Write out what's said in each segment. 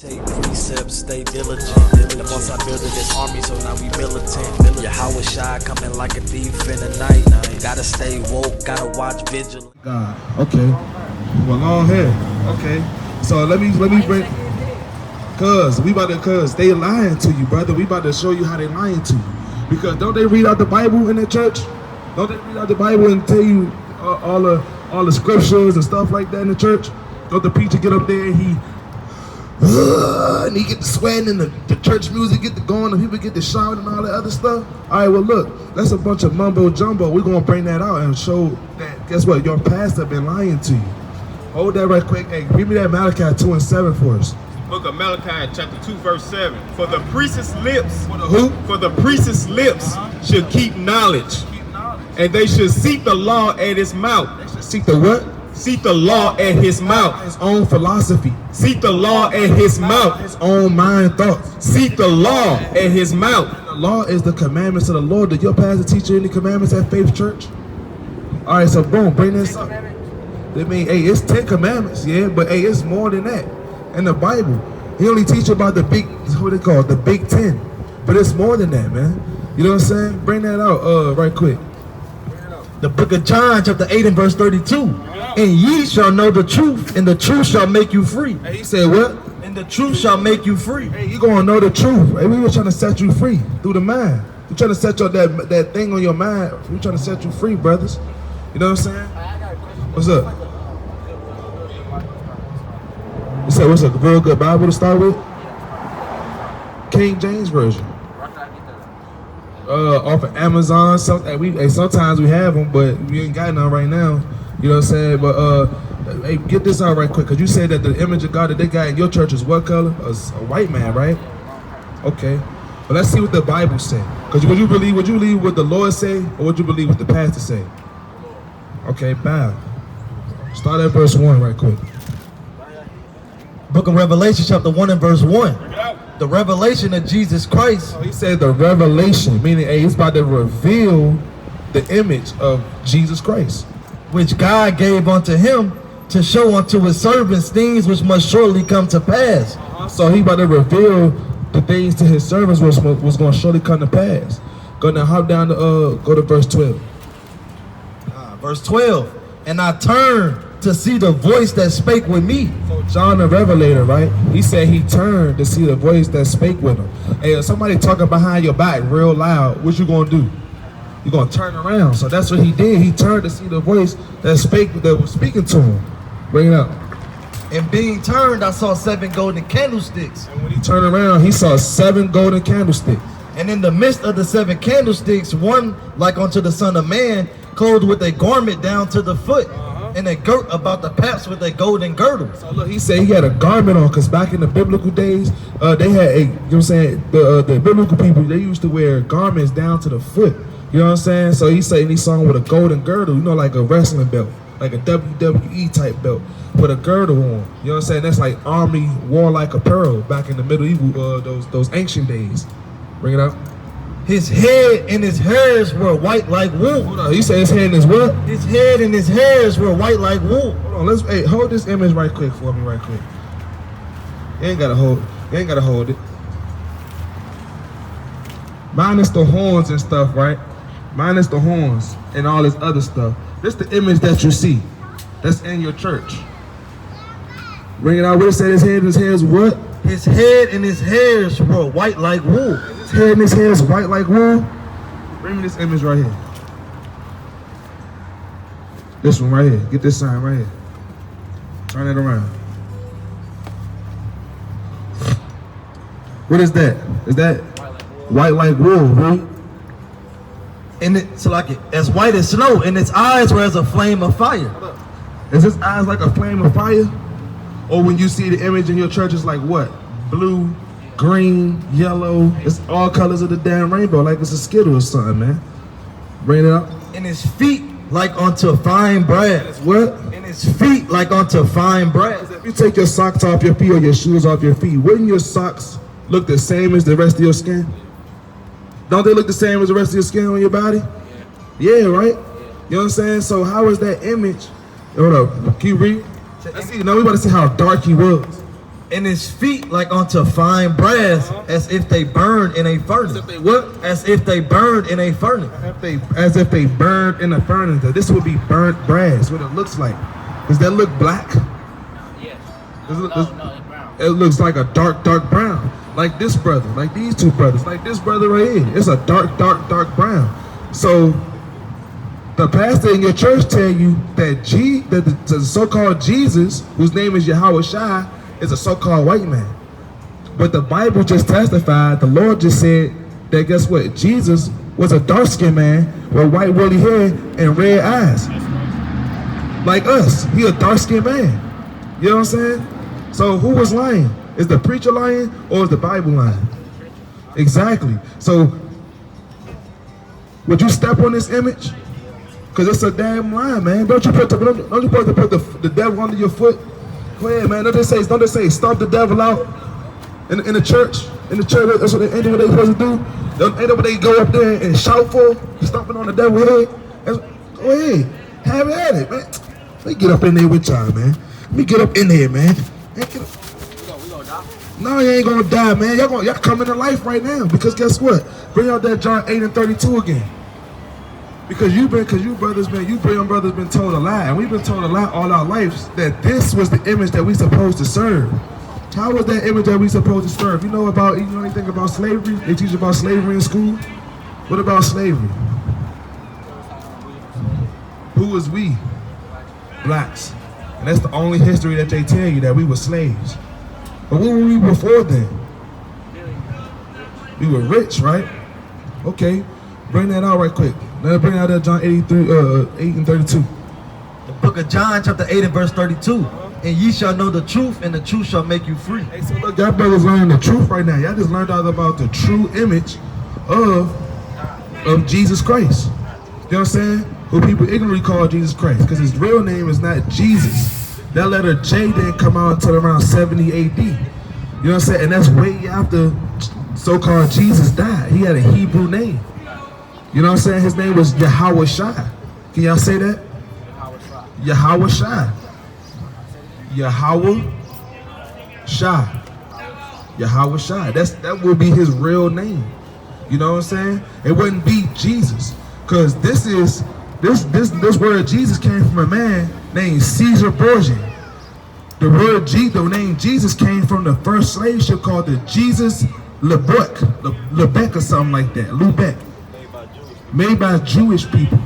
Take precepts, stay diligent. And once I build this army, so now we militant. Your Howard Shy coming like a thief in the night. Gotta stay woke, gotta watch vigilant. God, okay. Well, long hair. Okay. So let me bring. Cause they lying to you, brother. We about to show you how they lying to you. Because don't they read out the Bible in the church? Don't they read out the Bible and tell you all the scriptures and stuff like that in the church? Don't the preacher get up there and he get the sweating and the church music get the going and people get the shouting and all that other stuff? All right, well look, that's a bunch of mumbo jumbo. We're gonna bring that out and show that, guess what, your pastor been lying to you. Hold that right quick. Hey, read me that Malachi 2:7 for us. Book of Malachi, chapter 2, verse 7. For the priest's lips, For the who? For the priest's lips should keep knowledge, and they should seek the law at his mouth. Seek the what? Seek the law at his mouth. His own philosophy. Seek the law at his mouth. His own mind thoughts. Seek the law at his mouth. The law is the commandments of the Lord. Did your pastor teach you any commandments at Faith Church? All right, so boom, bring this up. I mean, hey, it's 10 commandments, yeah, but hey, it's more than that. In the Bible, he only teach you about the big, what they call it, the Big 10. But it's more than that, man. You know what I'm saying? Bring that out, right quick. The book of John, chapter 8 and verse 32. And ye shall know the truth, and the truth shall make you free. Hey, he said what? And the truth shall make you free. Hey, you gonna know the truth. Hey, we were trying to set you free through the mind. We're trying to set your that thing on your mind. We're trying to set you free, brothers. You know what I'm saying? What's up? You said what's a real good Bible to start with? King James Version. Off of Amazon. Sometimes we have them, but we ain't got none right now. You know what I'm saying? But hey, get this out right quick, because you said that the image of God that they got in your church is what color? A white man, right? Okay. But let's see what the Bible say. Because would you believe what the Lord say, or would you believe what the pastor say? Okay, bow. Start at verse 1 right quick. Book of Revelation, chapter 1 and verse 1. The revelation of Jesus Christ. Oh, he said the revelation, meaning hey, he's about to reveal the image of Jesus Christ, Which God gave unto him to show unto his servants things which must surely come to pass. So he about to reveal the things to his servants was going to surely come to pass. Go now, hop down to go to verse 12. Verse 12. And I turned to see the voice that spake with me. So John the Revelator, right? He said he turned to see the voice that spake with him. Hey, if somebody talking behind your back real loud, what you gonna do? You're gonna turn around. So that's what he did. He turned to see the voice that was speaking to him. Bring it up. And being turned, I saw 7 golden candlesticks. And when he turned around, he saw 7 golden candlesticks. And in the midst of the 7 candlesticks, one like unto the Son of Man, clothed with a garment down to the foot, and a girt about the paps with a golden girdle. So look, he said he had a garment on, because back in the biblical days, they had you know what I'm saying, the biblical people, they used to wear garments down to the foot. You know what I'm saying? So he said he saw him with a golden girdle, you know, like a wrestling belt, like a WWE type belt, with a girdle on. You know what I'm saying? That's like army warlike apparel back in the medieval, those ancient days. Bring it up. His head and his hairs were white like wool. Hold on, he said his head and his what? His head and his hairs were white like wool. Hold on, hey, hold this image right quick for me, right quick. You ain't gotta hold it. Minus the horns and stuff, right? Minus the horns and all this other stuff. This the image that you see. That's in your church. Bring it out. What it said, his head and his hairs what? His head and his hairs were white like wool. His head and his hairs white like wool. Bring me this image right here. This one right here. Get this sign right here. Turn it around. What is that? Is that white like wool, right? And it's like as white as snow, and its eyes were as a flame of fire. Is his eyes like a flame of fire? Or when you see the image in your church, it's like what? Blue, green, yellow. It's all colors of the damn rainbow, like it's a Skittle or something, man. Bring it up. And his feet like unto fine brass. What? And his feet like unto fine brass. If you take your socks off your feet or your shoes off your feet, wouldn't your socks look the same as the rest of your skin? Don't they look the same as the rest of your skin on your body? Yeah, right? You know what I'm saying? So how is that image? Hold up, can you read? Let's see, now we about to see how dark he was. And his feet like unto fine brass, as if they burned in a furnace. As if they what? As if they burned in a furnace. As if they burned in a furnace. This would be burnt brass, what it looks like. Does that look black? Yes. No, it's brown. It looks like a dark brown. Like this brother, like these two brothers, like this brother right here. It's a dark brown. So the pastor in your church tell you that the so-called Jesus, whose name is Yahweh Shai, is a so-called white man. But the Bible just testified, the Lord just said that guess what? Jesus was a dark-skinned man with white woolly hair and red eyes. Like us. He a dark-skinned man. You know what I'm saying? So who was lying? Is the preacher lying or is the Bible lying? Exactly. So would you step on this image? Because it's a damn lie, man. Don't you put the devil under your foot? Go ahead, man. Don't they say stomp the devil out in the church? In the church, that's what they supposed to do. Ain't that what they go up there and shout for? Stomping on the devil's head? Go ahead. Have at it, man. Let me get up in there with y'all, man. Let me get up in there, man. We gonna die? No, you ain't gonna die, man. Y'all coming to life right now. Because guess what? Bring out that John 8:32 again. Because you brothers been told a lie, and we've been told a lie all our lives that this was the image that we supposed to serve. How was that image that we supposed to serve? You know anything about slavery? They teach about slavery in school. What about slavery? Who was we? Blacks. And that's the only history that they tell you, that we were slaves. But what were we before then? We were rich, right? Okay, bring that out right quick. Let's bring out that John 8:32. The book of John, chapter 8 and verse 32. And ye shall know the truth, and the truth shall make you free. Hey, so look, y'all brothers learning the truth right now. Y'all just learned out about the true image of Jesus Christ. You know what I'm saying? Who people ignorantly call Jesus Christ, because his real name is not Jesus. That letter J didn't come out until around 70 AD. You know what I'm saying? And that's way after so-called Jesus died. He had a Hebrew name. You know what I'm saying? His name was Yahweh Shai. Can y'all say that? Yahweh Shai. Yahweh Shai. Yahweh Shai. That will be his real name. You know what I'm saying? It wouldn't be Jesus. Because this word Jesus came from a man named Caesar Borgia. The name Jesus came from the first slave ship called the Jesus Lubeck or something like that. Lubeck. Made by Jewish people.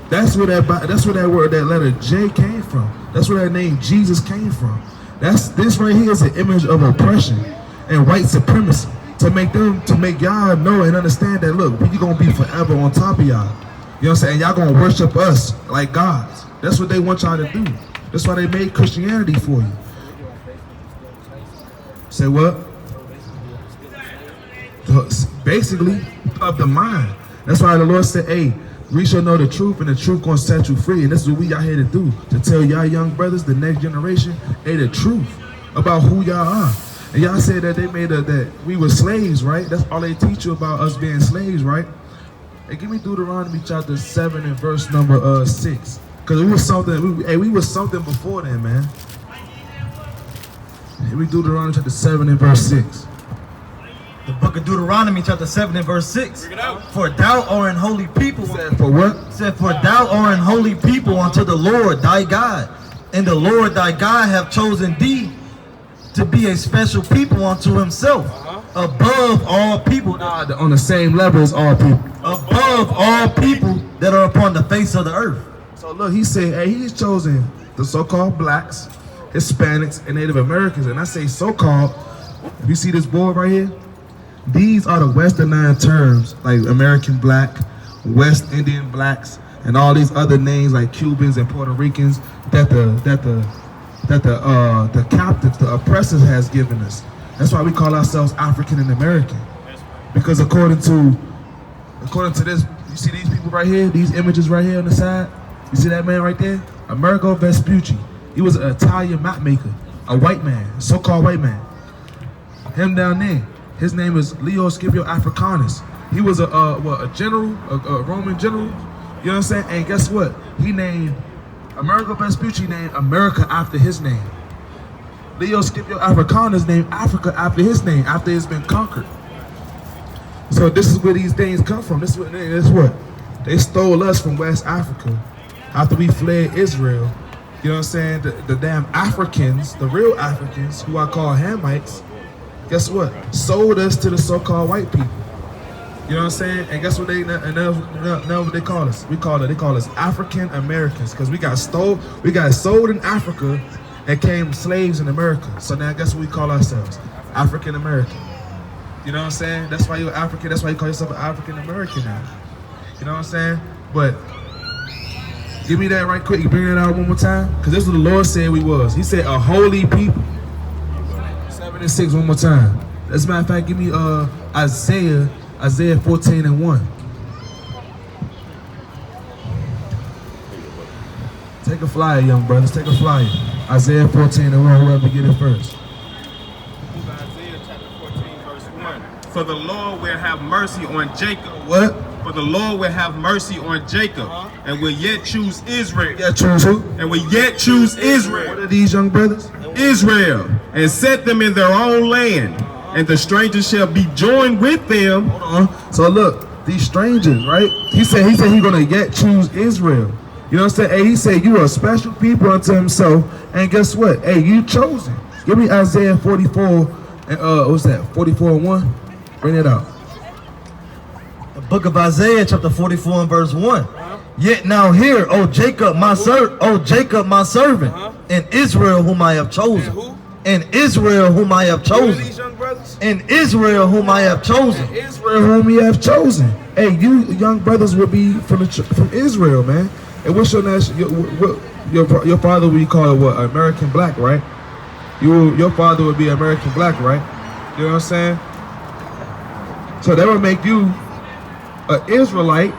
That's where that word, that letter J came from. That's where that name Jesus came from. This right here is an image of oppression and white supremacy to make y'all know and understand that look, we gonna be forever on top of y'all. You know what I'm saying? Y'all gonna worship us like gods. That's what they want y'all to do. That's why they made Christianity for you. Say what? Basically, of the mind. That's why the Lord said, hey, we shall know the truth, and the truth gonna set you free. And this is what we out here to do, to tell y'all young brothers, the next generation, hey, the truth about who y'all are. And y'all said that that we were slaves, right? That's all they teach you about us being slaves, right? Hey, give me Deuteronomy chapter 7 and verse number 6. Because we was something before then, man. Here we Deuteronomy chapter 7 and verse 6. The book of Deuteronomy chapter 7 and verse 6. For thou art an holy people. Said for what? Said, for thou art an holy people unto the Lord thy God. And the Lord thy God have chosen thee to be a special people unto himself. Above all people. On the same level as all people. Above all people that are upon the face of the earth. So look, he said, hey, he's chosen the so-called blacks, Hispanics, and Native Americans. And I say so-called, you see this board right here? These are the westernized terms, like American black, West Indian blacks, and all these other names like Cubans and Puerto Ricans that the captives, the oppressors has given us. That's why we call ourselves African and American. Because according to this, you see these people right here, these images right here on the side? You see that man right there? Amerigo Vespucci. He was an Italian map maker, a white man, so-called white man. Him down there. His name is Leo Scipio Africanus. He was a general, a Roman general. You know what I'm saying? And guess what? He named Amerigo Vespucci named America after his name. Leo Scipio Africanus named Africa after his name, after it's been conquered. So this is where these things come from. This is what? They stole us from West Africa after we fled Israel. You know what I'm saying? The damn Africans, the real Africans, who I call Hamites, guess what? Sold us to the so-called white people. You know what I'm saying? And guess what now what they call us? They call us African Americans, because we got sold in Africa and came slaves in America. So now guess what we call ourselves? African American. You know what I'm saying? That's why you're African. That's why you call yourself an African American now. You know what I'm saying? But give me that right quick. You bring that out one more time, because this is what the Lord said we was. He said a holy people. 7 and 6 one more time. As a matter of fact, give me Isaiah 14:1. Take a flyer, young brothers. Take a flyer. Isaiah 14:1. Whoever get it first. Isaiah chapter 14, verse 1. For the Lord will have mercy on Jacob. What? For the Lord will have mercy on Jacob, and will yet choose Israel. Yeah, choose who? And will yet choose What Israel. are these young brothers? Israel, and set them in their own land, and the strangers shall be joined with them. Hold on. So look, these strangers, right? He said he's gonna yet choose Israel. You know what I'm saying? Hey, he said you are a special people unto himself, and guess what? Hey, you chosen. Give me Isaiah 44 and what's that? 44:1. Bring it out. The book of Isaiah, chapter 44 and verse 1. Yet now hear, O Jacob, my servant, and Israel whom I have chosen. And Israel whom I have chosen. young brothers? And Israel whom I have chosen. Israel whom he have chosen. Hey, you young brothers will be from Israel, man. And what's your your father would be called what? American black, right? Your father would be American black, right? You know what I'm saying? So that would make you an Israelite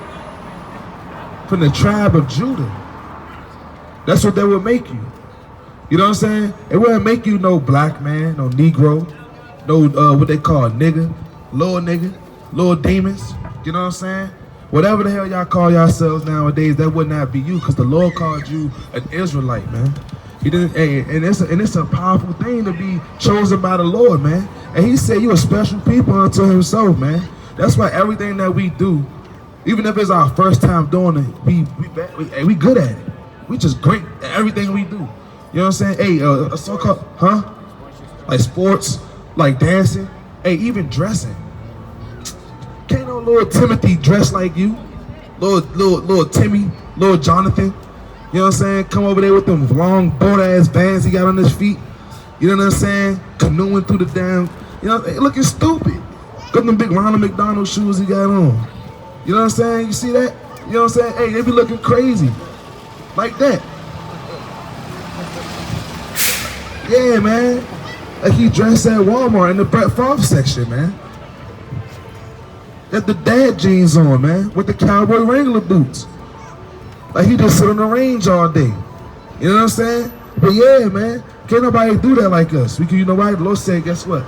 from the tribe of Judah. That's what that would make you. You know what I'm saying? It wouldn't make you no black man, no Negro, no what they call nigga, little demons. You know what I'm saying? Whatever the hell y'all call yourselves nowadays, that would not be you, because the Lord called you an Israelite, man. He didn't, and it's a powerful thing to be chosen by the Lord, man. And he said you a special people unto himself, man. That's why everything that we do, even if it's our first time doing it, we good at it. We just great at everything we do. You know what I'm saying? Hey, a so-called, like sports, like dancing, hey, even dressing. Can't no little Timothy dress like you, little Timmy, little Jonathan. You know what I'm saying? Come over there with them long boat-ass Vans he got on his feet. You know what I'm saying? Canoeing through the damn, you know, looking stupid. Got them big Ronald McDonald shoes he got on. You know what I'm saying? You see that? You know what I'm saying? Hey, they be looking crazy. Like that. Yeah, man. Like he dressed at Walmart in the Brett Favre section, man. Got the dad jeans on, man, with the cowboy Wrangler boots. Like he just sit on the range all day. You know what I'm saying? But yeah, man, can't nobody do that like us. We can, you know why? The Lord said, guess what?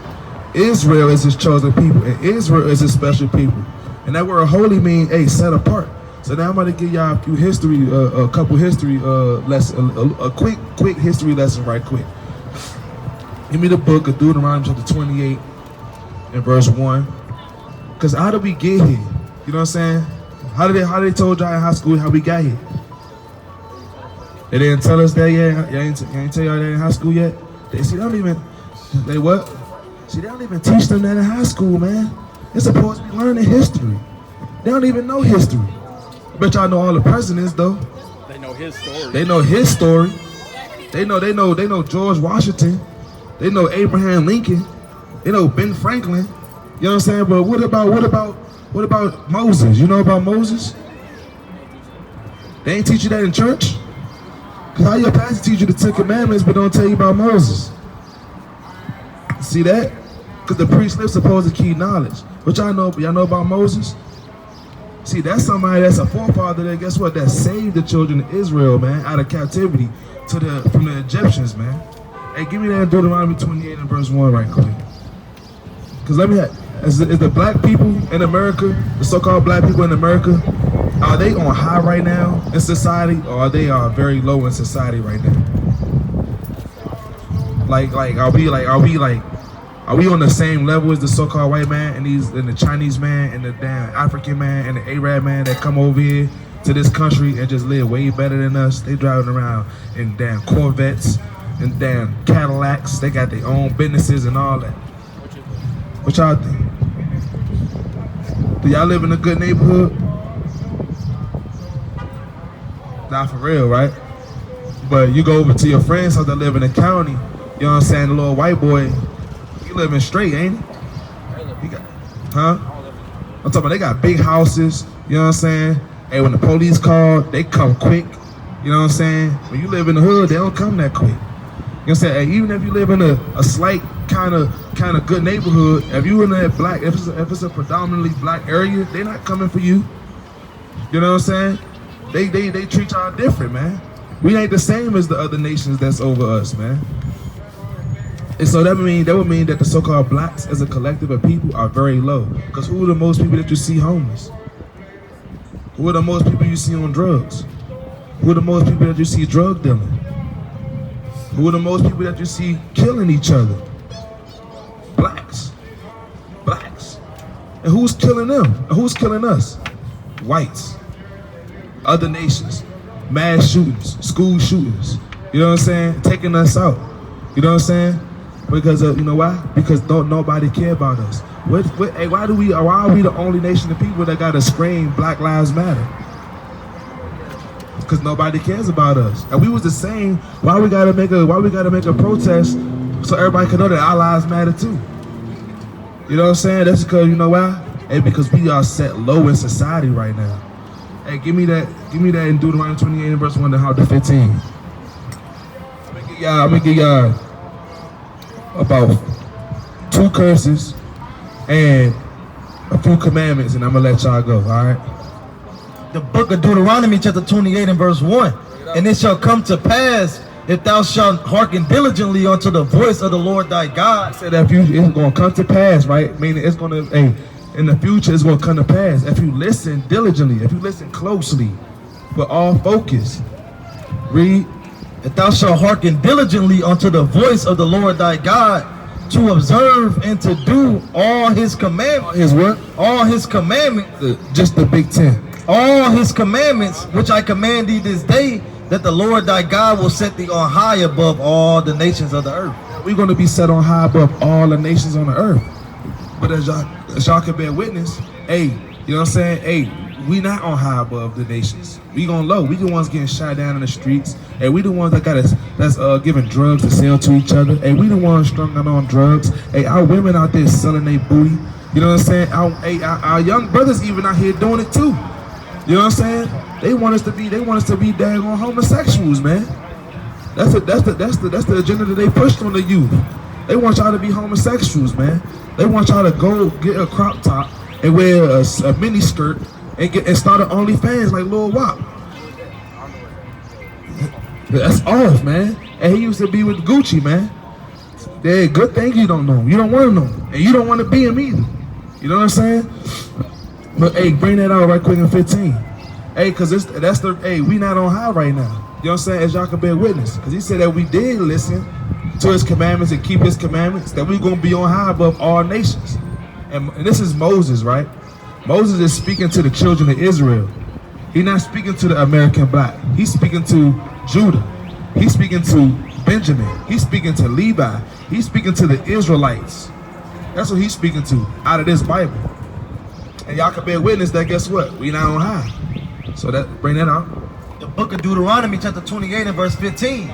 Israel is his chosen people, and Israel is his special people. And that word holy means, hey, set apart. So now I'm going to give y'all a few history, a couple history lessons, a quick history lesson right quick. Give me the book of Deuteronomy chapter 28 and verse 1. Because how did we get here? You know what I'm saying? How did they told y'all in high school how we got here? They didn't tell us that yet? They ain't tell y'all that in high school yet? They don't even teach them that in high school, man. They're supposed to be learning history. They don't even know history. I bet y'all know all the presidents though. They know his story. They know his story. They know George Washington. They know Abraham Lincoln. They know Ben Franklin. You know what I'm saying? But what about Moses? You know about Moses? They ain't teach you that in church? Cause how your pastor teach you the 10 Commandments but don't tell you about Moses? See that? Cause the priest is supposed to keep knowledge. But y'all know about Moses? See, that's somebody that's a forefather that, guess what, that saved the children of Israel, man, out of captivity from the Egyptians, man. Hey, give me that Deuteronomy 28 and verse 1 right quick. Because is the black people in America, the so-called black people in America, are they on high right now in society, or are they very low in society right now? Are we on the same level as the so-called white man and the Chinese man and the damn African man and the Arab man that come over here to this country and just live way better than us? They driving around in damn Corvettes and damn Cadillacs. They got their own businesses and all that. What y'all think? Do y'all live in a good neighborhood? Not for real, right? But you go over to your friends' house that live in the county, you know what I'm saying? The little white boy, he living straight, ain't he? He got, huh? I'm talking about they got big houses, you know what I'm saying? Hey, when the police call, they come quick, you know what I'm saying? When you live in the hood, they don't come that quick. You know what I'm saying? Hey, even if you live in a slight kind of good neighborhood, if you in that black, if it's a predominantly black area, they not coming for you. You know what I'm saying? They treat y'all different, man. We ain't the same as the other nations that's over us, man. And so that would mean that the so-called blacks as a collective of people are very low. Because who are the most people that you see homeless? Who are the most people you see on drugs? Who are the most people that you see drug dealing? Who are the most people that you see killing each other? Blacks. And who's killing them? And who's killing us? Whites. Other nations. Mass shootings. School shootings. You know what I'm saying? Taking us out. You know what I'm saying? Because you know why? Because nobody care about us. Hey, why are we the only nation of people that gotta scream Black Lives Matter? Because nobody cares about us. And we was the same. Why we gotta make a protest so everybody can know that our lives matter too? You know what I'm saying? That's because, you know why? Hey, because we are set low in society right now. Hey, give me that in Deuteronomy 28 and verse 1 to how to 15. I'm gonna give y'all about 2 curses and a few commandments, and I'm gonna let y'all go, all right? The book of Deuteronomy chapter 28 and verse 1. And it shall come to pass, if thou shalt hearken diligently unto the voice of the Lord thy God. I said that it's gonna come to pass, right? Meaning it's gonna, in the future it's gonna come to pass. If you listen diligently, if you listen closely, with all focus. Read. If thou shalt hearken diligently unto the voice of the Lord thy God, to observe and to do all his commandments. His what? All his commandments. Just the Big Ten. All his commandments, which I command thee this day, that the Lord thy God will set thee on high above all the nations of the earth. We're going to be set on high above all the nations on the earth. But as y'all can bear witness, hey, you know what I'm saying? Hey, we not on high above the nations. We going low. We the ones getting shot down in the streets. Hey, we the ones that's giving drugs to sell to each other. Hey, we the ones strung out on drugs. Hey, our women out there selling their booty. You know what I'm saying? Our young brothers even out here doing it too. You know what I'm saying? They want us to be daggone homosexuals, man. That's the agenda that they pushed on the youth. They want y'all to be homosexuals, man. They want y'all to go get a crop top and wear a mini skirt and start an OnlyFans like Lil Wop. That's off, man. And he used to be with Gucci, man. Yeah, good thing you don't know him. You don't want to know him. And you don't want to be him either. You know what I'm saying? But hey, bring that out right quick in 15. Hey, cause we not on high right now. You know what I'm saying? As y'all can bear witness. Cause he said that we did listen to his commandments and keep his commandments, that we're gonna be on high above all nations. And this is Moses, right? Moses is speaking to the children of Israel. He's not speaking to the American black. He's speaking to Judah. He's speaking to Benjamin. He's speaking to Levi. He's speaking to the Israelites. That's what he's speaking to out of this Bible. And y'all can bear witness that guess what? We not on high. So bring that out. The book of Deuteronomy chapter 28 and verse 15.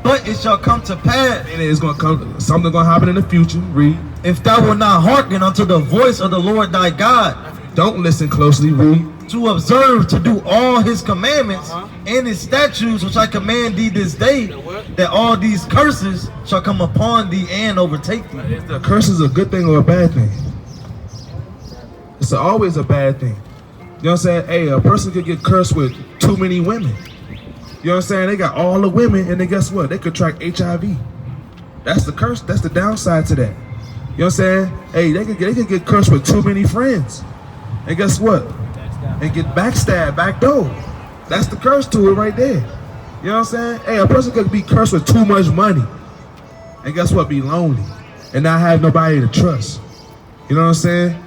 But it shall come to pass. And it's gonna come, something gonna happen in the future. Read. If thou wilt not hearken unto the voice of the Lord thy God. Don't listen closely, read. To observe to do all his commandments and his statutes which I command thee this day, that all these curses shall come upon thee and overtake thee. Is the curse is a good thing or a bad thing? It's always a bad thing. You know what I'm saying? Hey, a person could get cursed with too many women. You know what I'm saying? They got all the women, and then guess what? They contract HIV. That's the curse. That's the downside to that. You know what I'm saying? Hey, they could get cursed with too many friends. And guess what? And get backstabbed, backdoor. That's the curse to it right there. You know what I'm saying? Hey, a person could be cursed with too much money. and guess what? Be lonely and not have nobody to trust. You know what I'm saying?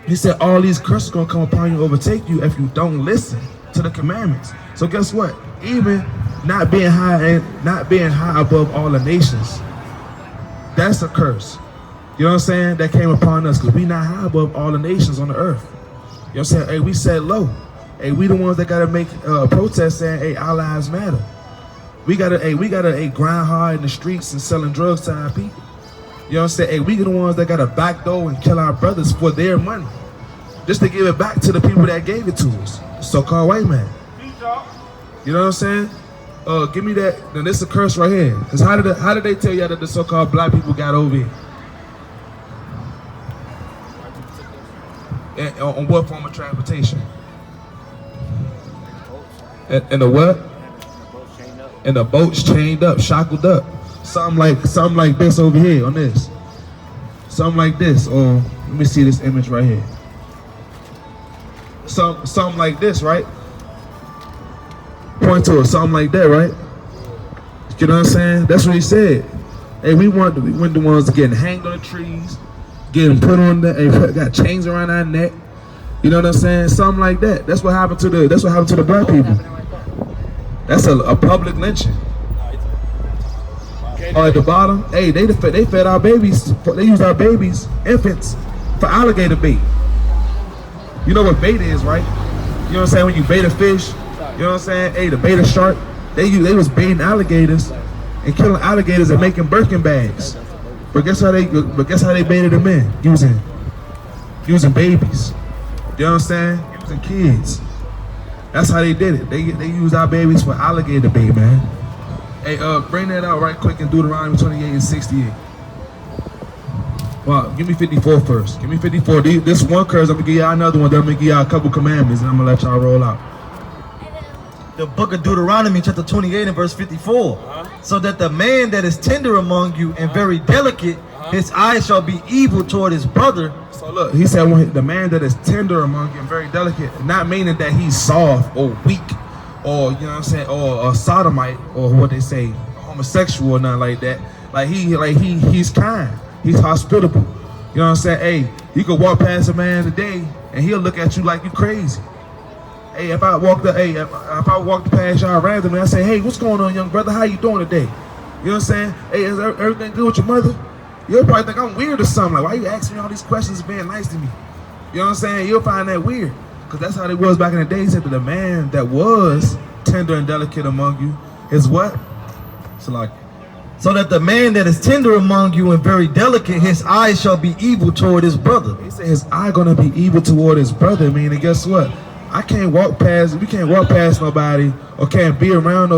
He said all these curses gonna come upon you and overtake you if you don't listen to the commandments. So guess what? Even not being high above all the nations, that's a curse. You know what I'm saying? That came upon us because we not high above all the nations on the earth. You know what I'm saying? Hey, we set low. Hey, we the ones that gotta make a protest saying, hey, our lives matter. We gotta grind hard in the streets and selling drugs to our people. You know what I'm saying? Hey, we the ones that gotta backdoor and kill our brothers for their money, just to give it back to the people that gave it to us, the so-called white man. You know what I'm saying? Give me that. Then this is a curse right here. Cause how did they tell y'all that the so-called black people got over here? And, on what form of transportation? And the what? And the boats chained up, shackled up. Something like this over here on this. Something like this. Or let me see this image right here. Something like this, right? Point to it, something like that, right? You know what I'm saying? That's what he said. Hey, we want the ones getting hanged on the trees, getting put on the, got chains around our neck. You know what I'm saying? Something like that. That's what happened to the black people. That's a public lynching. Or at the bottom, hey, they fed our babies. They used our babies, infants, for alligator bait. You know what bait is, right? You know what I'm saying? When you bait a fish, you know what I'm saying? Hey, the bait a shark. They was baiting alligators and killing alligators and making Birkin bags. But guess how they baited them in? Using babies. You know what I'm saying? Using kids. That's how they did it. They used our babies for alligator bait, man. Hey, bring that out right quick in Deuteronomy 28 and 68. Well, give me 54 first. Give me 54. This one curse, I'm gonna give y'all another one. Then I'm gonna give y'all a couple commandments, and I'm gonna let y'all roll out. The book of Deuteronomy, chapter 28 and verse 54. So that the man that is tender among you and very delicate, his eyes shall be evil toward his brother. So look, he said the man that is tender among you and very delicate, not meaning that he's soft or weak, or you know what I'm saying, or a sodomite, or what they say, homosexual or nothing like that. He's kind. He's hospitable. You know what I'm saying? Hey, you could walk past a man today and he'll look at you like you crazy. Hey, if I walked past y'all randomly, I say, hey, what's going on, young brother? How you doing today? You know what I'm saying? Hey, is everything good with your mother? You'll probably think I'm weird or something. Like, why you asking me all these questions and being nice to me? You know what I'm saying? You'll find that weird. Because that's how they was back in the day. He said that the man that was tender and delicate among you is what? So that the man that is tender among you and very delicate, his eyes shall be evil toward his brother. He said his eye gonna be evil toward his brother. Meaning, guess what? We can't walk past nobody, or can't be around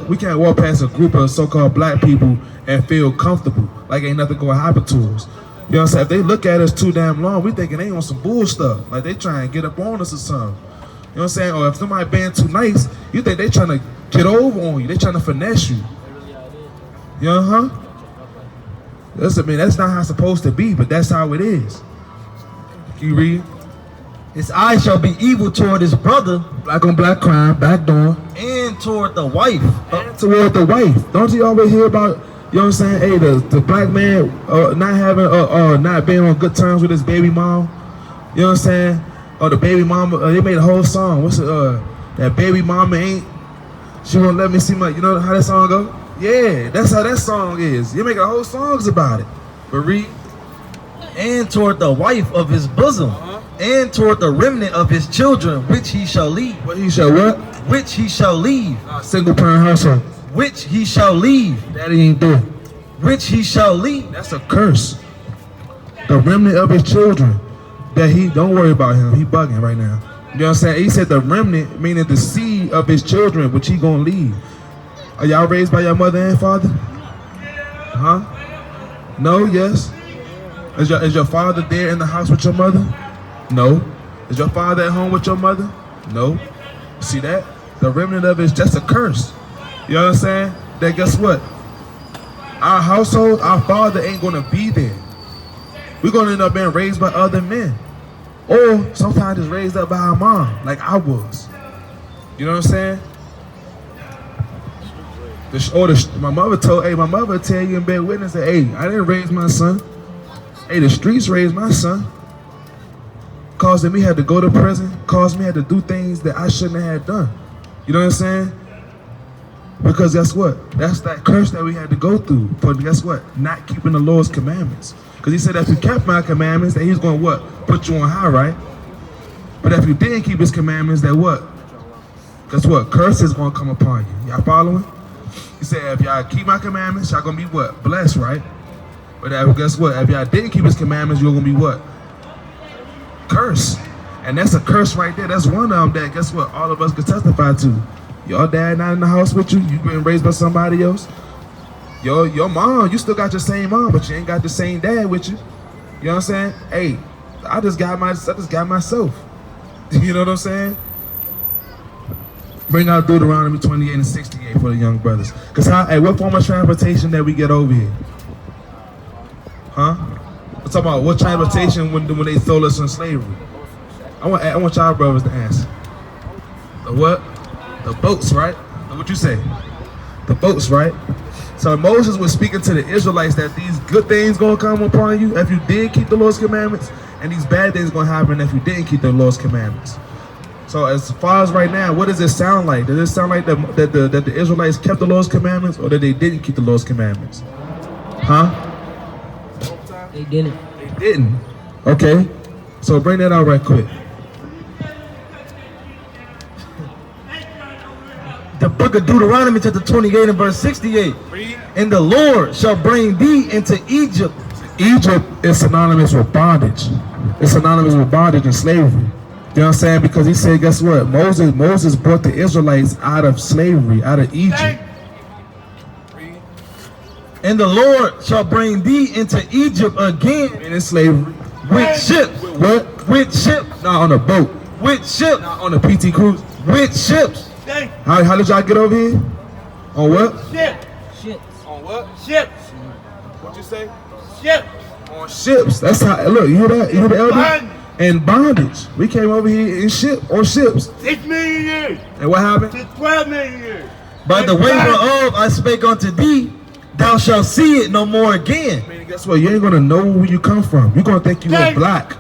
we can't walk past a group of so-called black people and feel comfortable, like ain't nothing gonna happen to us. You know what I'm saying? If they look at us too damn long, we thinking they on some bull stuff, like they trying to get up on us or something. You know what I'm saying? Or if somebody being too nice, you think they trying to get over on you, they trying to finesse you. You know, that's not how it's supposed to be, but that's how it is. You read? His eyes shall be evil toward his brother. Black on black crime, backdoor. And toward the wife. And toward the wife. Don't you always hear about, you know what I'm saying? Hey, the black man not being on good terms with his baby mom. You know what I'm saying? Or the baby mama, they made a whole song. What's it, that baby mama she won't let me see my, you know how that song go? Yeah, that's how that song is. You make a whole songs about it. But read. And toward the wife of his bosom. And toward the remnant of his children, which he shall leave. What he shall what? Which he shall leave. Single parent household. Which he shall leave. Daddy ain't doing. Which he shall leave. That's a curse. The remnant of his children. Don't worry about him. He bugging right now. You know what I'm saying? He said the remnant, meaning the seed of his children, which he gonna leave. Are y'all raised by your mother and father? Huh? No, yes? Is your father there in the house with your mother? No. Is your father at home with your mother? No. See that? The remnant of it is just a curse. You know what I'm saying? That guess what? Our household, our father ain't gonna be there. We're gonna end up being raised by other men. Or sometimes just raised up by our mom, like I was. You know what I'm saying? My mother told, hey, my mother tell you and bear witness that, hey, I didn't raise my son. Hey, the streets raised my son. Causing me had to go to prison. Caused me had to do things that I shouldn't have done. You know what I'm saying? Because guess what? That's that curse that we had to go through. For guess what? Not keeping the Lord's commandments. Because he said if you kept my commandments, then he's going to what? Put you on high, right? But if you didn't keep his commandments, then what? Guess what? Curse is going to come upon you. Y'all following? He said if y'all keep my commandments, y'all going to be what? Blessed, right? But guess what? If y'all didn't keep his commandments, you're going to be what? Curse. And that's a curse right there. That's one of them that, guess what? All of us can testify to. Your dad not in the house with you. You been raised by somebody else. Your mom, you still got your same mom, but you ain't got the same dad with you. You know what I'm saying? Hey, I just got myself. You know what I'm saying? Bring out Deuteronomy 28 and 68 for the young brothers. Because what form of transportation that we get over here? Huh? I'm talking about what transportation when they sold us in slavery. I want y'all brothers to answer. The what? The boats, right? What you say? The boats, right? So Moses was speaking to the Israelites that these good things gonna come upon you if you did keep the Lord's commandments, and these bad things gonna happen if you didn't keep the Lord's commandments. So as far as right now, what does it sound like? Does it sound like that the Israelites kept the Lord's commandments, or that they didn't keep the Lord's commandments? Huh? They didn't. They didn't. Okay. So bring that out right quick. The book of Deuteronomy chapter 28 and verse 68. And the Lord shall bring thee into Egypt. Egypt is synonymous with bondage. It's synonymous with bondage and slavery. You know what I'm saying? Because he said, guess what? Moses brought the Israelites out of slavery, out of Egypt. And the Lord shall bring thee into Egypt again. In slavery. With ships. What? With ships. Not on a boat. With ships. Not on a PT cruise. With ships. How did y'all get over here? On what? Ships. On what? Ships. What you say? Ships. On ships. That's how. Look, you hear that? You hear the elder? And bondage. We came over here on ships. 6 million years. And what happened? To 12 million years. By the way whereof I spake unto thee, thou shalt see it no more again. Man, guess what? You ain't gonna know where you come from. You're gonna think you are black.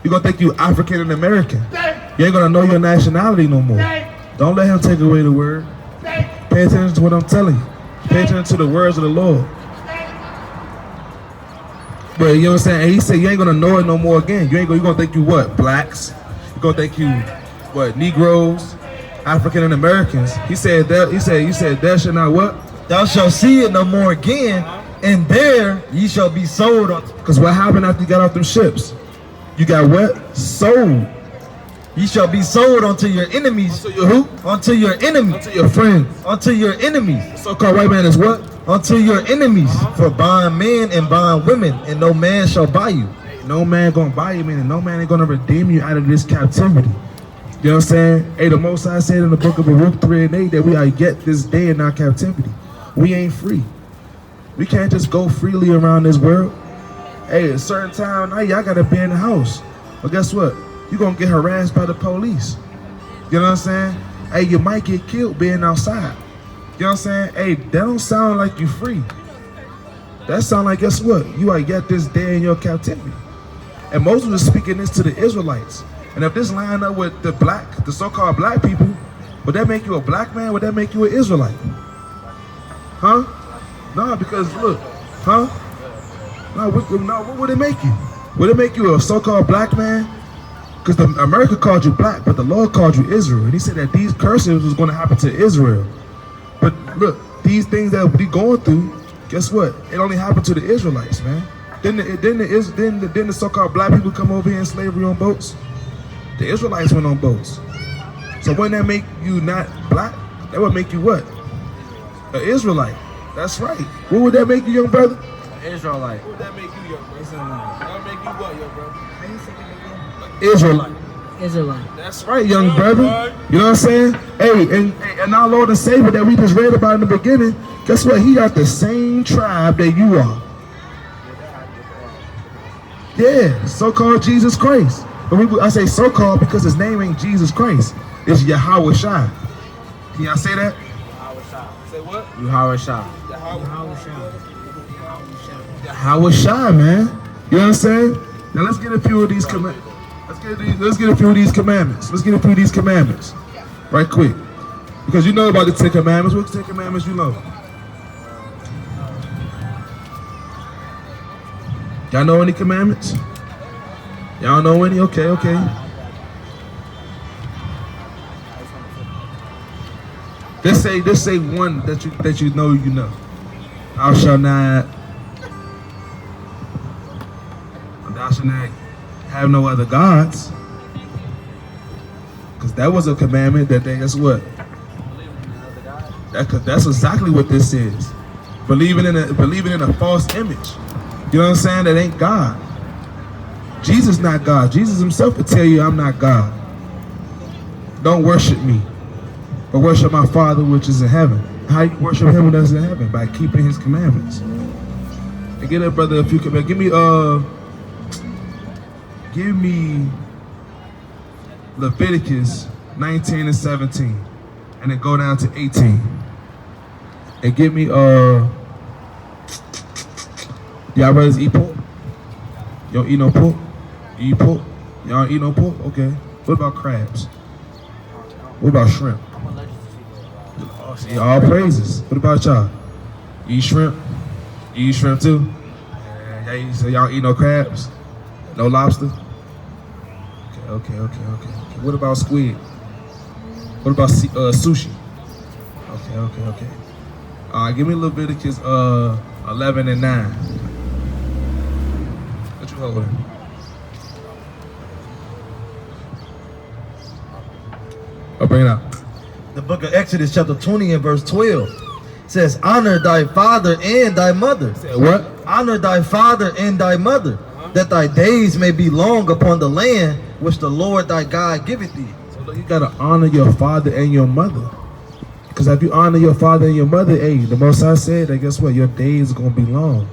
You're gonna think you African and American. You ain't gonna know your nationality no more. Don't let him take away the word. Pay attention to what I'm telling you. Pay attention to the words of the Lord. But you know what I'm saying? And he said you ain't gonna know it no more again. You're gonna think you what? Blacks. You're gonna think you what? Negroes, African and Americans. He said there shall not what? Thou shalt see it no more again, and there ye shall be sold unto. Because what happened after you got off them ships? You got what? Sold. Ye shall be sold unto your enemies. Unto your who? Unto your enemies. Unto your friends. Unto your enemies. So-called white man is what? Unto your enemies. For buying men and buying women, and no man shall buy you. No man gonna buy you, man, and no man ain't gonna redeem you out of this captivity. You know what I'm saying? Hey, the Most High said in the book of Baruch 3 and 8 that we are yet this day in our captivity. We ain't free. We can't just go freely around this world. Hey, at a certain time, now y'all gotta be in the house. But guess what? You're gonna get harassed by the police. You know what I'm saying? Hey, you might get killed being outside. You know what I'm saying? Hey, that don't sound like you free. That sound like, guess what? You are yet this day in your captivity. And Moses was speaking this to the Israelites. And if this line up with the so-called black people, would that make you a black man? Would that make you an Israelite? Huh? No, because look, huh? No, what would it make you? Would it make you a so-called black man? Because America called you black, but the Lord called you Israel. And he said that these curses was going to happen to Israel. But look, these things that we going through, guess what? It only happened to the Israelites, man. Didn't the so-called black people come over here in slavery on boats? The Israelites went on boats. So wouldn't that make you not black? That would make you what? An Israelite. That's right. What would that make you, young brother? Israelite. What would that make you, young brother? That would make you what, young brother? Israelite. Israelite. That's right, young brother. You know what I'm saying? Hey, and our Lord and Savior that we just read about in the beginning, guess what? He got the same tribe that you are. Yeah, so-called Jesus Christ. But I say so-called because his name ain't Jesus Christ. It's Yahweh Shai. Can y'all say that? Say what? Yahweh Shah. How shy, man. You know what I'm saying? Now let's get a few of these commandments. Let's get a few of these commandments. Let's get a few of these commandments. Right quick. Because you know about the 10 commandments. What 10 commandments you know? Y'all know any commandments? Y'all know any? Okay, okay. Just say one that you know you know. Thou shalt not have no other gods. Because that was a commandment that they, guess what? That's exactly what this is. Believing in a false image. You know what I'm saying? That ain't God. Jesus not God. Jesus himself would tell you, I'm not God. Don't worship me, but worship my Father which is in heaven. How you worship him that's in heaven? By keeping his commandments. And get up, brother, if you can. Give me Leviticus 19 and 17. And then go down to 18. And give me y'all brothers eat pork? You don't eat no pork? You eat pork? Y'all don't eat no pork? Okay. What about crabs? What about shrimp? Oh, see, all praises. What about y'all? You eat shrimp? You eat shrimp too? So y'all eat no crabs? No lobster? Okay. What about squid? What about sushi? Okay. Give me Leviticus 11 and 9. What you holding? I'll bring it up. The book of Exodus chapter 20 and verse 12 says, honor thy father and thy mother. Say what? Honor thy father and thy mother, that thy days may be long upon the land which the Lord thy God giveth thee. So you gotta honor your father and your mother. Because if you honor your father and your mother, hey, the Most High said that, guess what? Your days are gonna be long.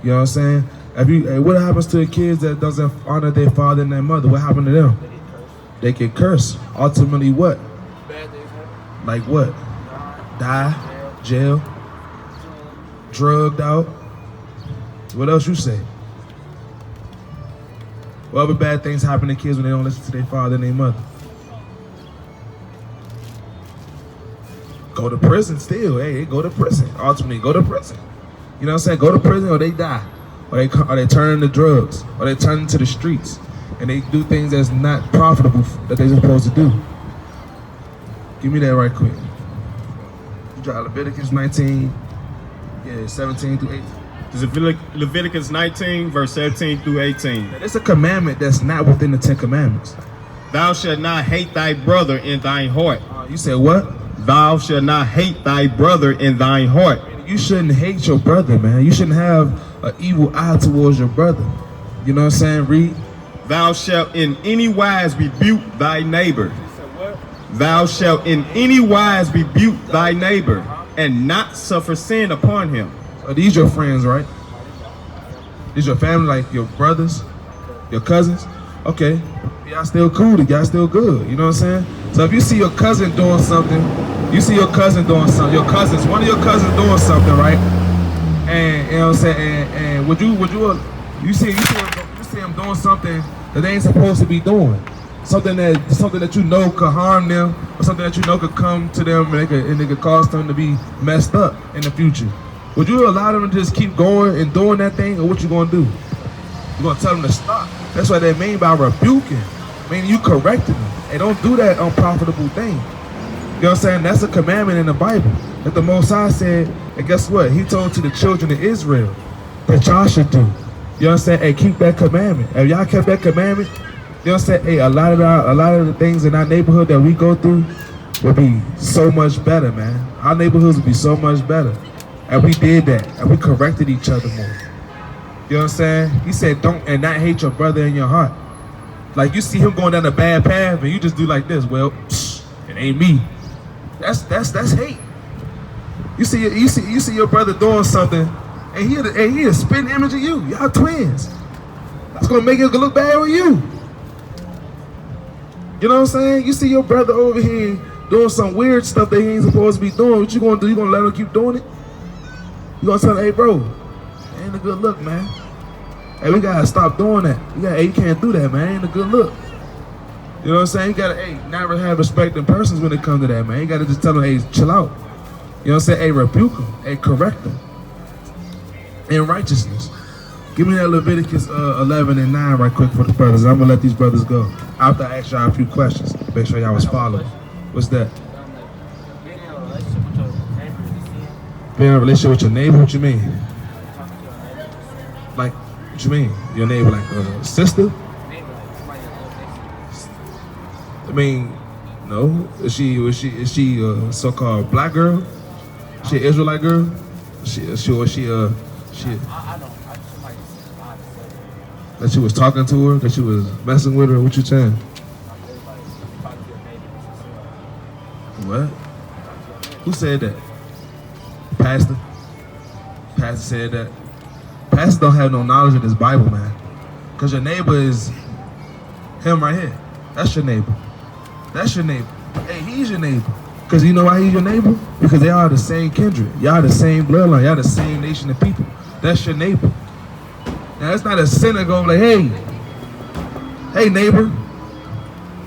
You know what I'm saying? What happens to the kids that doesn't honor their father and their mother? What happened to them? They get cursed. Ultimately, what? Like what? Die, jail, drugged out. What else you say? What other bad things happen to kids when they don't listen to their father and their mother? Go to prison still. Hey, go to prison. Ultimately, go to prison. You know what I'm saying? Go to prison or they die. Or they turn into drugs. Or they turn into the streets. And they do things that's not profitable that they're supposed to do. Give me that right quick. You draw Leviticus 19, 17 through 18. This is Leviticus 19, verse 17 through 18. It's a commandment that's not within the 10 commandments. Thou shalt not hate thy brother in thine heart. You said what? Thou shalt not hate thy brother in thine heart. You shouldn't hate your brother, man. You shouldn't have an evil eye towards your brother. You know what I'm saying? Read. Thou shalt in any wise rebuke thy neighbor. Thou shalt in any wise rebuke thy neighbor, and not suffer sin upon him. So these your friends, right? These your family, like your brothers, your cousins? Okay. Y'all still cool, y'all still good. You know what I'm saying? So if you see your cousin doing something, one of your cousins doing something, right? And you know what I'm saying? And would you see him doing something that they ain't supposed to be doing? Something that you know could harm them, or something that you know could come to them and it could cause them to be messed up in the future. Would you allow them to just keep going and doing that thing, or what you gonna do? You gonna tell them to stop? That's what they mean by rebuking. Meaning you correcting them. And don't do that unprofitable thing. You know what I'm saying? That's a commandment in the Bible that the Most High said. And guess what? He told to the children of Israel that y'all should do. You know what I'm saying? Hey, keep that commandment. If y'all kept that commandment, you know what I'm saying? Hey, a lot of the things in our neighborhood that we go through would be so much better, man. Our neighborhoods would be so much better. And we did that. And we corrected each other more. You know what I'm saying? He said, don't and not hate your brother in your heart. Like you see him going down a bad path and you just do like this. Well, it ain't me. That's hate. You see your brother doing something and he a spitting image of you. Y'all twins. That's gonna make it look bad on you. You know what I'm saying? You see your brother over here doing some weird stuff they ain't supposed to be doing, what you gonna do? You gonna let them keep doing it? You gonna tell them, hey bro, that ain't a good look, man. Hey, we gotta stop doing that. You can't do that, man. Ain't a good look. You know what I'm saying? You gotta, never have respect in persons when it comes to that, man. You gotta just tell them, hey, chill out. You know what I'm saying? Hey, rebuke them. Hey, correct them. In righteousness. Give me that Leviticus 11 and 9 right quick for the brothers. I'm gonna let these brothers go. After I ask y'all a few questions. Make sure y'all was following. What's that? Being in a relationship with your neighbor? What you mean? Like, what you mean? Your neighbor, like a sister? I mean, no. Is she a so-called black girl? Is she an Israelite girl? That she was talking to her? That she was messing with her? What you saying? What? Who said that? Pastor? Pastor said that? Pastors don't have no knowledge of this Bible, man. Because your neighbor is him right here. That's your neighbor. That's your neighbor. Hey, he's your neighbor. Because you know why he's your neighbor? Because they are the same kindred. Y'all the same bloodline. Y'all the same nation of people. That's your neighbor. Now, it's not a sin to go like, hey neighbor.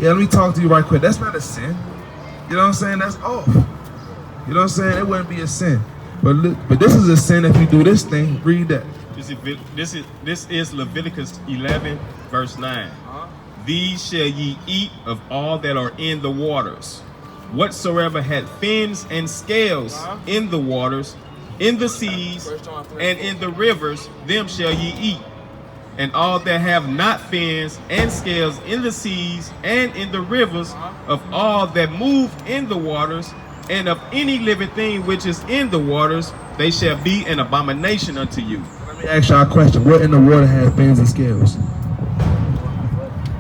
Yeah, let me talk to you right quick. That's not a sin. You know what I'm saying? That's off. You know what I'm saying? It wouldn't be a sin. But this is a sin if you do this thing. Read that. This is Leviticus 11, verse 9. These shall ye eat of all that are in the waters. Whatsoever had fins and scales in the waters, in the seas, and in the rivers, them shall ye eat. And all that have not fins and scales in the seas and in the rivers, of all that move in the waters, and of any living thing which is in the waters, they shall be an abomination unto you. Let me ask y'all a question. What in the water has fins and scales?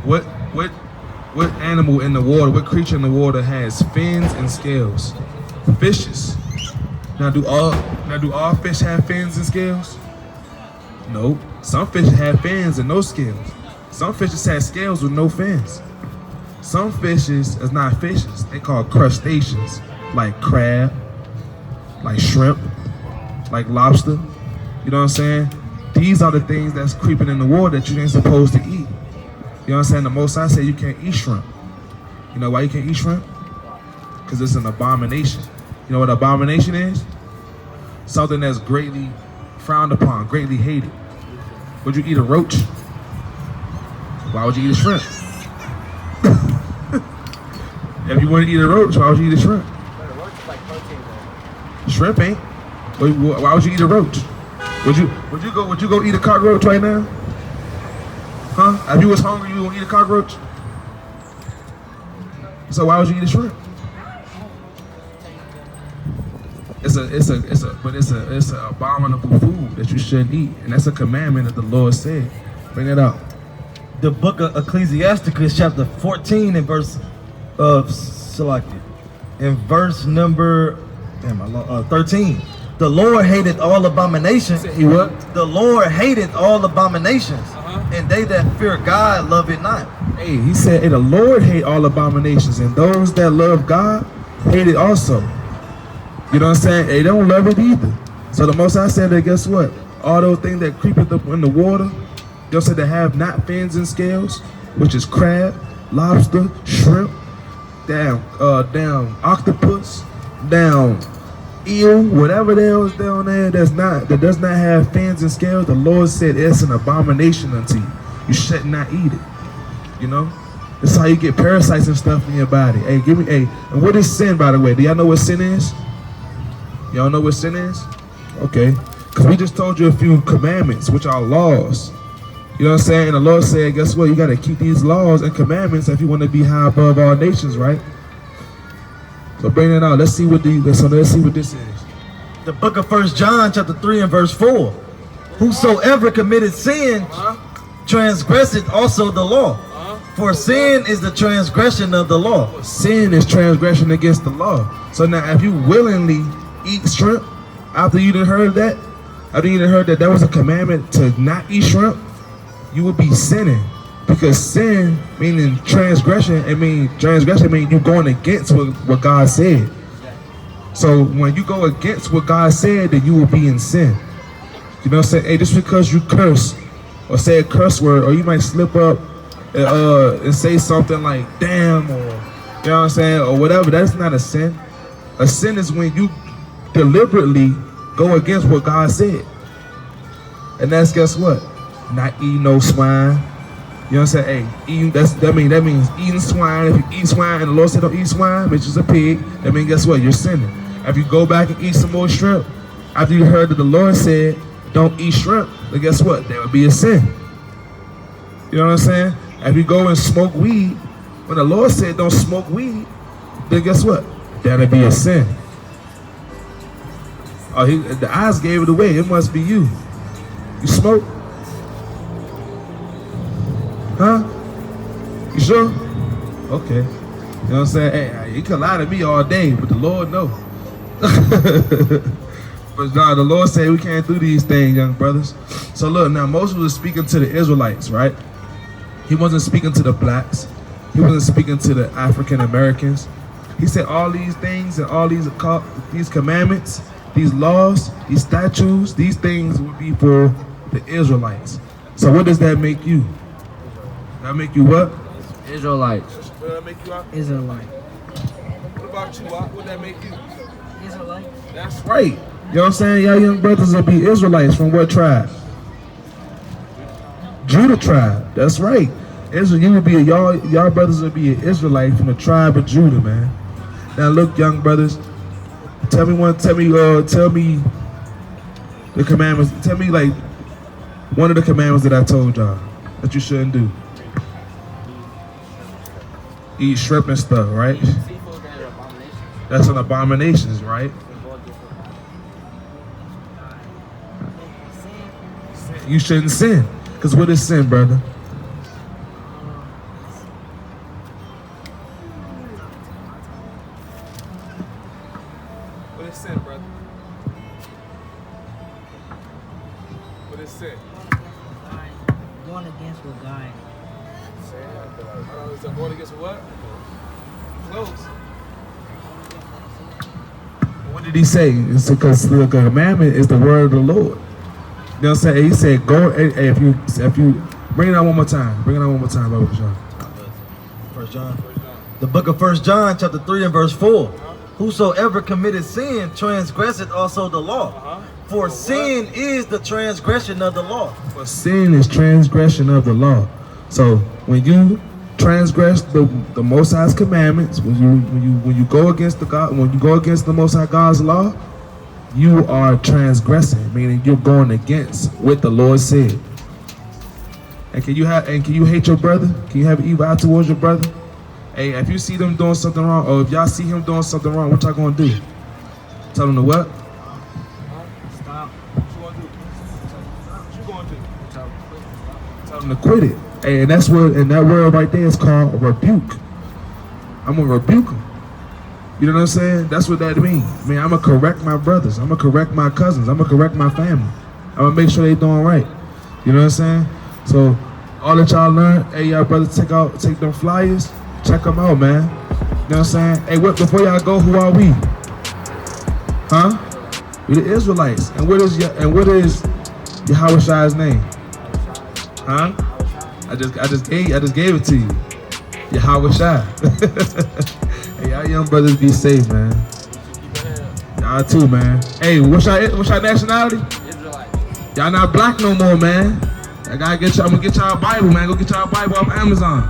What animal in the water, what creature in the water has fins and scales? Fishes. Now do all fish have fins and scales? No. Some fishes have fins and no scales. Some fishes have scales with no fins. Some fishes is not fishes. They call crustaceans, like crab, like shrimp, like lobster. You know what I'm saying? These are the things that's creeping in the water that you ain't supposed to eat. You know what I'm saying? The Most High said you can't eat shrimp. You know why you can't eat shrimp? Because it's an abomination. You know what abomination is? Something that's greatly frowned upon, greatly hated. Would you eat a roach? Why would you eat a shrimp? If you want to eat a roach, why would you eat a shrimp? Shrimp ain't. Why would you eat a roach? Would you go eat a cockroach right now? Huh? If you was hungry, you gonna eat a cockroach? So why would you eat a shrimp? It's an abominable food that you shouldn't eat, and that's a commandment that the Lord said. Bring it out. The book of Ecclesiasticus, chapter 14, and verse number 13. The Lord hated all abominations. He what? The Lord hated all abominations, and they that fear God love it not. Hey, he said, hey, the Lord hate all abominations, and those that love God hate it also. You know what I'm saying? They don't love it either. So the Most High said that, guess what? All those things that creepeth up in the water, they'll say they have not fins and scales, which is crab, lobster, shrimp, damn octopus, down eel, whatever the hell is down there that does not have fins and scales. The Lord said it's an abomination unto you. You should not eat it. You know? That's how you get parasites and stuff in your body. Hey, and what is sin, by the way? Do y'all know what sin is? Y'all know what sin is? Okay. Because we just told you a few commandments, which are laws. You know what I'm saying? And the Lord said, guess what? You got to keep these laws and commandments if you want to be high above all nations, right? So bring it out. Let's see what this is. The book of 1 John, chapter 3, and verse 4. Whosoever committed sin transgresseth also the law. For sin is the transgression of the law. Sin is transgression against the law. So now if you willingly eat shrimp, after you done heard that, after you done heard that was a commandment to not eat shrimp, you would be sinning. Because sin, meaning transgression, transgression means you're going against what God said. So when you go against what God said, then you will be in sin. You know what I'm saying? Hey, just because you curse or say a curse word, or you might slip up and say something like damn, or you know what I'm saying, or whatever, that's not a sin. A sin is when you deliberately go against what God said. And that's, guess what? Not eating no swine. You know what I'm saying? Hey, eating, that means eating swine. If you eat swine and the Lord said don't eat swine, which is a pig, that means, guess what? You're sinning. If you go back and eat some more shrimp, after you heard that the Lord said don't eat shrimp, then guess what? That would be a sin. You know what I'm saying? If you go and smoke weed, when the Lord said don't smoke weed, then guess what? That'll be a sin. Oh, the eyes gave it away. It must be you. You smoke? Huh? You sure? Okay. You know what I'm saying? Hey, you can lie to me all day, but the Lord knows. But nah, the Lord said we can't do these things, young brothers. So look, now Moses was speaking to the Israelites, right? He wasn't speaking to the blacks. He wasn't speaking to the African Americans. He said all these things and all these commandments, these laws, these statutes, these things would be for the Israelites. So what does that make you? That make you what? Israelites. What that make you out? Israelite. What about you? What would that make you? Israelite. That's right. You know what I'm saying? Y'all young brothers will be Israelites from what tribe? Judah tribe. That's right. Israel, you will be y'all brothers will be an Israelite from the tribe of Judah, man. Now look, young brothers, tell me the commandments. Tell me like one of the commandments that I told y'all that you shouldn't do. Eat shrimp and stuff, right? That's an abomination, right? You shouldn't sin. Because what is sin, brother? What is sin, brother? What is sin? Going against what God. Is going against what? Close. What did he say? It's because the commandment is the word of the Lord. You know what I'm saying? He said, go, hey, if you, bring it out one more time. Bring it out one more time, Bible John. 1 John. The book of 1 John, chapter 3 and verse 4. Whosoever committed sin transgresseth also the law. For sin is the transgression of the law. For sin is transgression of the law. So when you transgress the Most High's commandments, when you go against the Most High God's law, you are transgressing, meaning you're going against what the Lord said. And can you hate your brother? Can you have evil out towards your brother? Hey, if you see them doing something wrong, or if y'all see him doing something wrong, what y'all gonna do? Tell him to what? Stop. What you gonna do? Tell him to quit it. Hey, and that word right there is called a rebuke. I'm gonna rebuke him. You know what I'm saying? That's what that means. I mean, I'm gonna correct my brothers. I'm gonna correct my cousins. I'm gonna correct my family. I'm gonna make sure they doing right. You know what I'm saying? So all that y'all learn, hey, y'all brothers, take them flyers, check them out, man. You know what I'm saying? Hey, before y'all go, who are we? Huh? We the Israelites. And what is Yahweh's name? Huh? I just gave it to you. Yahweh. Hey, y'all young brothers be safe, man. Y'all too, man. Hey, what's your nationality? Israelite. Y'all not black no more, man. I'm gonna get y'all a Bible, man. Go get y'all a Bible off Amazon.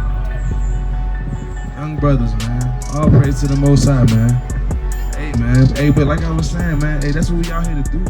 Young brothers, man. All praise to the Most High, man. Hey, man. Hey, but like I was saying, man. Hey, that's what we out here to do.